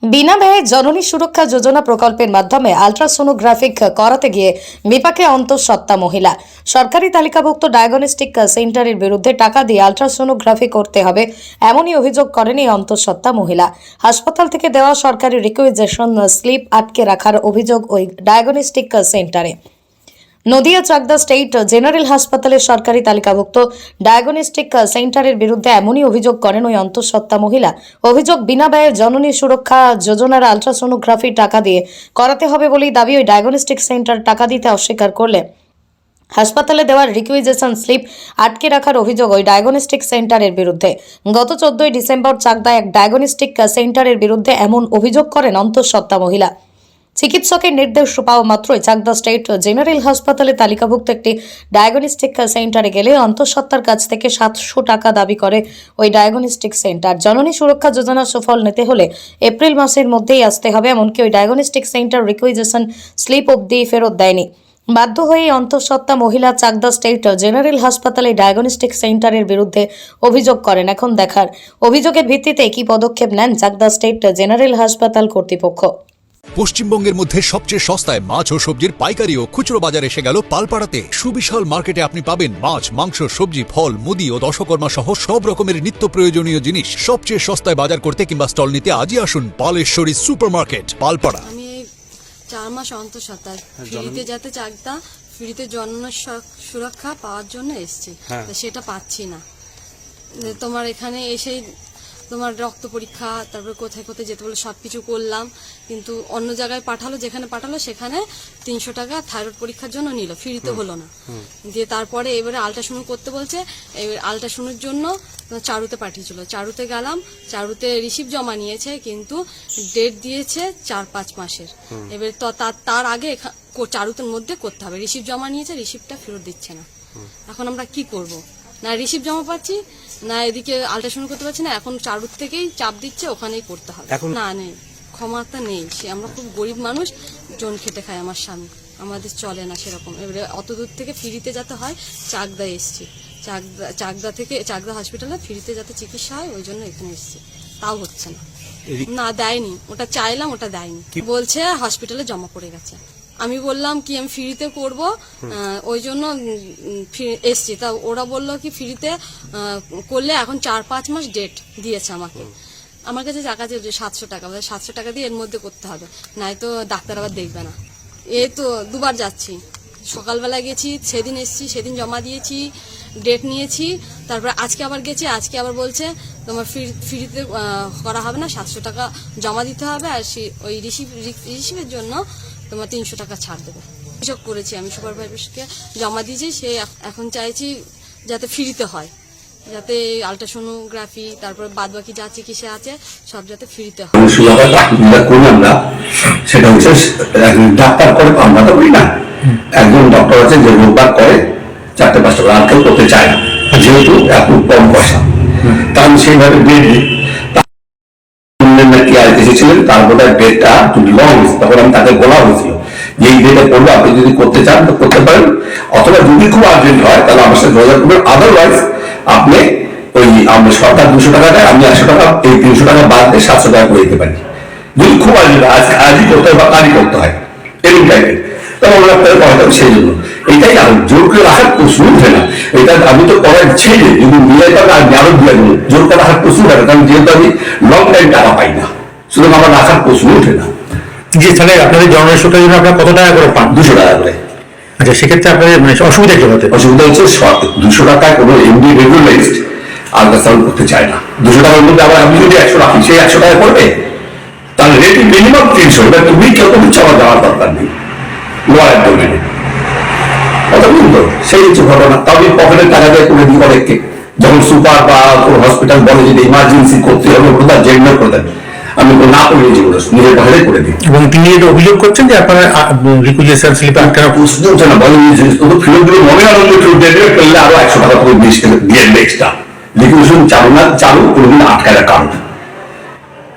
বিনা ব্যয়ে জননী সুরক্ষা যোজনা প্রকল্পের মাধ্যমে আলট্রাসোনোগ্রাফিক করাতে গিয়ে বিপাকে অন্তঃসত্ত্বা মহিলা। সরকারি তালিকাভুক্ত ডায়াগনস্টিক সেন্টারের বিরুদ্ধে টাকা দিয়ে আলট্রাসোনোগ্রাফি করতে হবে এমনই অভিযোগ করেন এই অন্তঃসত্ত্বা মহিলা। হাসপাতাল থেকে দেওয়া সরকারি রিকুইজিশন স্লিপ আটকে রাখার অভিযোগ ওই ডায়াগনস্টিক সেন্টারে। নদিয়া চাকদা স্টেট জেনারেল হাসপাতালের সরকারি তালিকাভুক্ত ডায়াগনস্টিক সেন্টারের বিরুদ্ধে এমনই অভিযোগ করেন ওই অন্তঃসত্ত্বা মহিলা। অভিযোগ, বিনা ব্যয়ে জননী সুরক্ষা যোজনার আলট্রাসোনোগ্রাফি টাকা দিয়ে করাতে হবে বলেই দাবি। ওই ডায়াগনস্টিক সেন্টার টাকা দিতে অস্বীকার করলে হাসপাতালে দেওয়ার রিকুইজিশন স্লিপ আটকে রাখার অভিযোগ ওই ডায়াগনস্টিক সেন্টারের বিরুদ্ধে। গত 14 ডিসেম্বর চাকদায় এক ডায়াগনস্টিক সেন্টারের বিরুদ্ধে এমন অভিযোগ করেন অন্তঃসত্ত্বা মহিলা। চিকিৎসকের নির্দেশ পাওয়া মাত্রই চাকদা স্টেট জেনারেল হাসপাতালে তালিকাভুক্ত একটি ডায়াগনস্টিক সেন্টারে গেলে অন্তঃসত্ত্বার কাছ থেকে 700 টাকা দাবি করে ওই ডায়াগনস্টিক সেন্টার। জননী সুরক্ষা যোজনা সুফল নিতে হলে এপ্রিল মাসের মধ্যেই আসতে হবে, এমনকি ওই ডায়াগনস্টিক সেন্টার রিকুইজিশন স্লিপ অবধি ফেরত দেয়নি। বাধ্য হয়ে অন্তঃসত্ত্বা মহিলা চাকদা স্টেট জেনারেল হাসপাতালে ডায়াগনস্টিক সেন্টারের বিরুদ্ধে অভিযোগ করেন। এখন দেখার অভিযোগের ভিত্তিতে কি পদক্ষেপ নেন চাকদা স্টেট জেনারেল হাসপাতাল কর্তৃপক্ষ। পশ্চিমবঙ্গের মধ্যে সবচেয়ে সস্তায় মাছ ও সবজির পাইকারি ও খুচরো বাজার এসে গেল পালপাড়াতে। সুবিশাল মার্কেটে আপনি পাবেন মাছ, মাংস, সবজি, ফল, মুদি ও দশকর্মা সহ সব রকমের নিত্য প্রয়োজনীয় জিনিস সবচেয়ে সস্তায় বাজার করতে কিংবা স্টল নিতে আজই আসুন পালেশ্বরী সুপার মার্কেট, পালপাড়া। আমি 4 মাস অন্তঃসত্ত্বা ফ্রিতে যাতে চাকদা ফ্রিতে জন্ম সুরক্ষা পাওয়ার জন্য এসেছি, সেটা পাচ্ছি না। তোমার এখানে এসে তোমার রক্ত পরীক্ষা, তারপরে কোথায় কোথায় যেতে বলে সবকিছু করলাম, কিন্তু অন্য জায়গায় পাঠালো, যেখানে পাঠালো সেখানে 300 টাকা থাইরয়েড পরীক্ষার জন্য নিল, ফ্রিতে হলো না। দিয়ে তারপরে এবারে আল্ট্রাসাউন্ড করতে বলছে। এবার আল্ট্রাসাউন্ডের জন্য চারুতে পাঠিয়েছিল, চারুতে গেলাম, চারুতে রিসিপ্ট জমা নিয়েছে, কিন্তু ডেট দিয়েছে 4-5 মাসের। এবার তো তার আগে চারুতের মধ্যে করতে হবে। রিসিপ্ট জমা নিয়েছে, রিসিপ্টটা ফেরত দিচ্ছে না। এখন আমরা কি করব? না রিসিপ্ট জমা পাচ্ছি, না এদিকে আল্ট্রাসাউন্ড করতে পারছি না। এখন চারুর থেকেই চাপ দিচ্ছে, ওখানেই করতে হবে। না নেই, ক্ষমতা নেই। সে আমরা খুব গরিব মানুষ, জন খেটে খায় আমার স্বামী, আমাদের চলে না সেরকম। এবারে অত দূর থেকে ফ্রিতে যেতে হয়, চাকদা এসছি, চাকদা থেকে চাকদা হসপিটালে ফ্রিতে যাতে চিকিৎসা হয়, ওই জন্য এখানে এসছি। তাও হচ্ছে না, না দেয়নি। ওটা চাইলাম, ওটা দেয়নি। বলছে হসপিটালে জমা পড়ে গেছে। আমি বললাম কি আমি ফ্রিতে করব, ওই জন্য এসছি। তা ওরা বললো কি ফ্রিতে করলে এখন 4-5 মাস ডেট দিয়েছে আমাকে। আমার কাছে টাকা যে 700 টাকা, 700 টাকা দিয়ে এর মধ্যে করতে হবে, নাই তো ডাক্তার আবার দেখবে না। এই তো 2 বার যাচ্ছি, সকালবেলা গেছি, সেদিন এসছি, সেদিন জমা দিয়েছি, ডেট নিয়েছি। তারপরে আজকে আবার গেছি, আজকে আবার বলছে তোমার ফ্রিতে করা হবে না, 700 টাকা জমা দিতে হবে, আর ওই রিসিভের জন্য তোমার 300 টাকা ছাড় দেবে। এসব করেছি আমি, সুপারভাইজারকে জমা দিয়েছি। সে এখন চাইছি যাতে ফ্রিতে হয়, যাতে আলট্রাসোনোগ্রাফি, তারপর বাদবাকি যা চিকিৎসা আছে সব যাতে ফ্রিতে হয়। সেটা হচ্ছে ডাক্তার করে, আমরা তো করি না। একজন ডক্টর আছে যে রোগবার করে 4-5 টাকা, আর কেউ করতে চায় না, যেহেতু এত কম পয়সা। তাহলে সেইভাবে বেড এসেছিলেন, তার বোধহয় ডেটটা লং, তখন আমি তাকে বলা হয়েছিল যে এই ডেটে করবো, আপনি যদি করতে চান তো করতে পারেন, অথবা যদি খুব আর্জেন্ট হয় তাহলে আমার সাথে যোগাযোগ করবেন। আদারওয়াইজ আপনি ওই সরকার 200 টাকা দেয়, আমি 100 টাকা, এই 300 টাকা বাদ দিয়ে 700 টাকা করে দিতে পারি। যদি খুব আর্জেন্ট হয়, আজই করতে হয় বা কালই করতে হয়, এরকম টাইপের, তখন ওরা কথা সেই জন্য এটাই জোর করে রাখার প্রশ্ন উঠে না। এটা আমি তো করার ছেড়ে যদি মিলাই পাবে আর আরো দিয়ে দেবো, জোর করে রাখার প্রশ্ন উঠে না, কারণ যেহেতু আমি লং টাইম টাকা পাই না, সুতরাং আমার রাখার প্রশ্ন উঠে না। যে তাহলে আপনাদের জননী সুরক্ষার জন্য আপনারা কত টাকা করে পান? 200 টাকা করে। আচ্ছা, সেক্ষেত্রে আপনাদের মানে অসুবিধা কি হতে? অসুবিধা হচ্ছে 200 টাকায় কোনো এমডি রেগুলারাইজড আলট্রাসাউন্ড করতে চায় না। 200 টাকার মধ্যে আবার আমি যদি 100 রাখি, সেই 100 টাকা করবে, তাহলে রেট মিনিমাম 300। এবার তুমি কেউ তো দিচ্ছে, আমার যাওয়ার দরকার নেই লোয়ার ডোমেনে, কথা বুঝুন তো। সেই হচ্ছে ঘটনা। তবে পকেটের টাকা দিয়ে করে দিই অনেককে, যখন সুপার বা কোনো হসপিটাল বলে যদি ইমার্জেন্সি করতে হবে, ওটা জেন্ডার করে দেন, আমি না করে যেগুলো নিজের বাইরে করে দিই। এবং তিনি এটা অভিযোগ করছেন যে আপনারা রিকুইজিশন স্লিপে আটকানো প্রশ্ন হচ্ছে না, বলেন শুধু ফিরত দিলে মনে আনন্দ ফিরত দিয়ে করলে আরো 100 টাকা করে দিয়ে এক্সট্রা। রিকুইজিশন চালু না চালু কোনোদিন আটকায় রাখা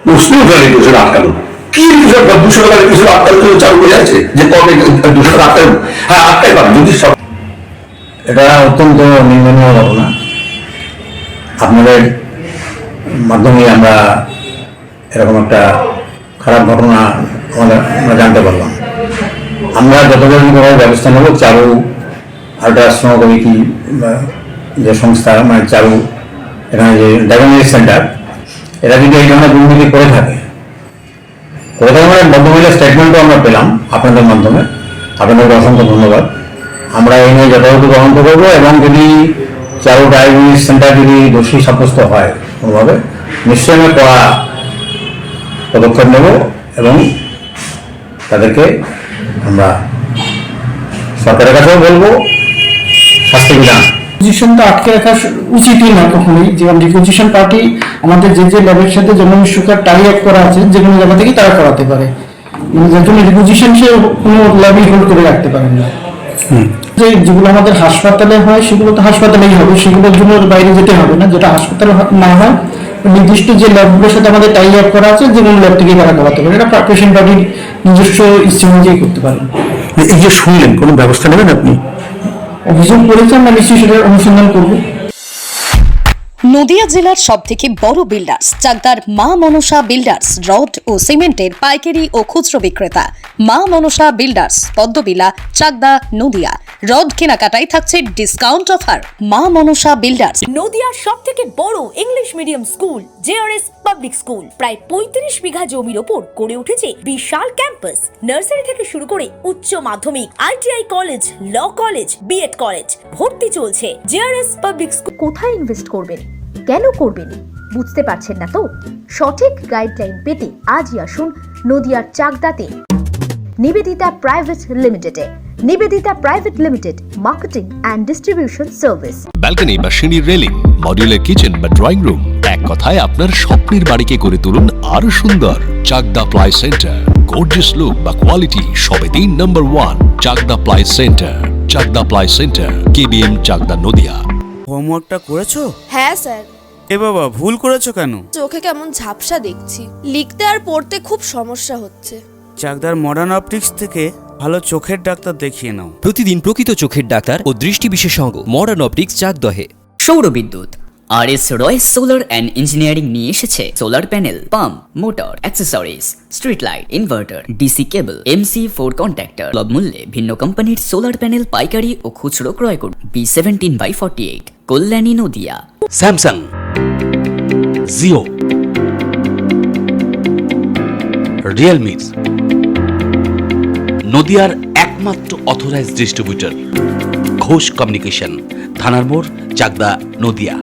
প্রশ্ন উঠে রিকুইজিশন আটকানো কি? 200 টাকা রিকুইজিশন আটকানোর জন্য চালু হয়ে যাচ্ছে যে কবে 200 টাকা আটকানো? হ্যাঁ, আটকাই পাবেন যদি সব। এটা অত্যন্ত নিন্দনীয় ঘটনা। আপনাদের মাধ্যমে আমরা এরকম একটা খারাপ ঘটনা আমরা জানতে পারলাম। আমরা যত ধরনের ব্যবস্থা নেব, চারু আল্ট্রাসোনোগ্রাফি যে সংস্থা, মানে চারু এখানে যে ডায়াগনস্টিক সেন্টার, এরা যদি এই ধরনের দুর্নীতি করে থাকে মানে ভদ্রমহিলার স্টেটমেন্টও আমরা পেলাম আপনাদের মাধ্যমে, আপনাদের অসংখ্য ধন্যবাদ। আমরা এই নিয়ে যথাযথ তদন্ত করবো এবং যদি চারু ডায়াগনস্টিক সেন্টার যদি দোষী সাব্যস্ত হয় কোনোভাবে, নিশ্চয়ই আমরা কড়া পদক্ষেপ নেব এবং তাদেরকে আমরা সরকারের কাছেও বলবো শাস্তি বিধান। রিকুইজিশনটা আটকে রাখা উচিতই না কখনোই, যেমন রিকুইজিশন পার্টি আমাদের যে যে ল্যাবের সাথে জনবিশ্বকার টাই আপ করা আছে, যে কোনো জায়গা থেকে তারা করাতে পারে, যার জন্য রিকুইজিশন সে কোনো ল্যাবই হোল্ড করে রাখতে পারেন না। যেগুলো আমাদের হাসপাতালে হয় সেগুলো তো হাসপাতালেই হবে, সেগুলোর জন্য বাইরে যেতে হবে না। যেটা হাসপাতালে না হয় নির্দিষ্ট যে ল্যাবগুলোর সাথে আমাদের টাই আপ করা আছে, যে কোনো ল্যাব থেকে তারা করাতে পারে, এটা পেশেন্ট পার্টির নিজস্ব ইচ্ছে অনুযায়ী করতে পারেন। এই যে শুনলেন, কোনো ব্যবস্থা নেবেন আপনি? অভিযোগ করেছে, আমরা নিশ্চয়ই সেটার অনুসন্ধান করবো। নদিয়া জেলার সবথেকে বড় বিল্ডার্স চাকদার মা মনসা বিল্ডার্স রড ও সিমেন্টের পাইকারি ও খুচরো বিক্রেতা। মা মনসা বিল্ডার্স, পদ্মবিলা, চাকদা, নদিয়া। রড কেনাকাটায় থাকছে ডিসকাউন্ট অফার। মা মনসা বিল্ডার্স। নদিয়ার সব থেকে বড় English medium school JRS public school, প্রায় 35 বিঘা জমির ওপর গড়ে উঠেছে বিশাল ক্যাম্পাস। নার্সারি থেকে শুরু করে উচ্চ মাধ্যমিক, ITI college, law college, B Ed college, ভর্তি চলছে। JRS public school. কোথায় ইনভেস্ট করবেন, কেন করবেন, বুঝতে পারছেন না তো? সঠিক গাইডলাইন পেতে আজই আসুন নদিয়ার চাকদাতে নিবেদিতা প্রাইভেট লিমিটেডে। Nivedita private limited, marketing and distribution service. Balcony বা সিঁড়ির রেলিং, মডিউলার কিচেন বা ড্রয়িং রুম, এক কথায় আপনার স্বপ্নের বাড়িকে করে তুলুন আরো সুন্দর। Chakdaha ply centre, gorgeous look বা কোয়ালিটি সবে 3 number 1 Chakdaha ply centre. Chakdaha ply centre, KBM, Chakdaha, Nadia. হোমওয়ার্কটা করেছো? হ্যাঁ স্যার। এ বাবা, ভুল করেছো কেন? চোখে কেমন ঝাপসা দেখছি, লিখতে আর পড়তে খুব সমস্যা হচ্ছে। চাকদার মডার্ন অপটিক্স থেকে ভালো চোখের ডাক্তার দেখিয়ে নাও। প্রতিদিন প্রকৃত চোখের ডাক্তার ও দৃষ্টি বিশেষজ্ঞ মডার্ন অপটিক্স চাকদহে। সৌর বিদ্যুৎ RS Royce solar and engineering নিয়ে এসেছে solar panel, pump, motor, accessories, street light, inverter, DC কেবল, MC4 কন্ট্যাক্টর। সুলভ মূল্যে ভিন্ন কোম্পানির সোলার প্যানেল পাইকারি ও খুচরো ক্রয় করুন। B17/48, Kalyani, Nadia. Samsung, Jio, Realme, নদিয়ার একমাত্র অথরাইজড ডিস্ট্রিবিউটর ঘোষ কমিউনিকেশন, থানার মোড়, চাকদা, নদিয়া।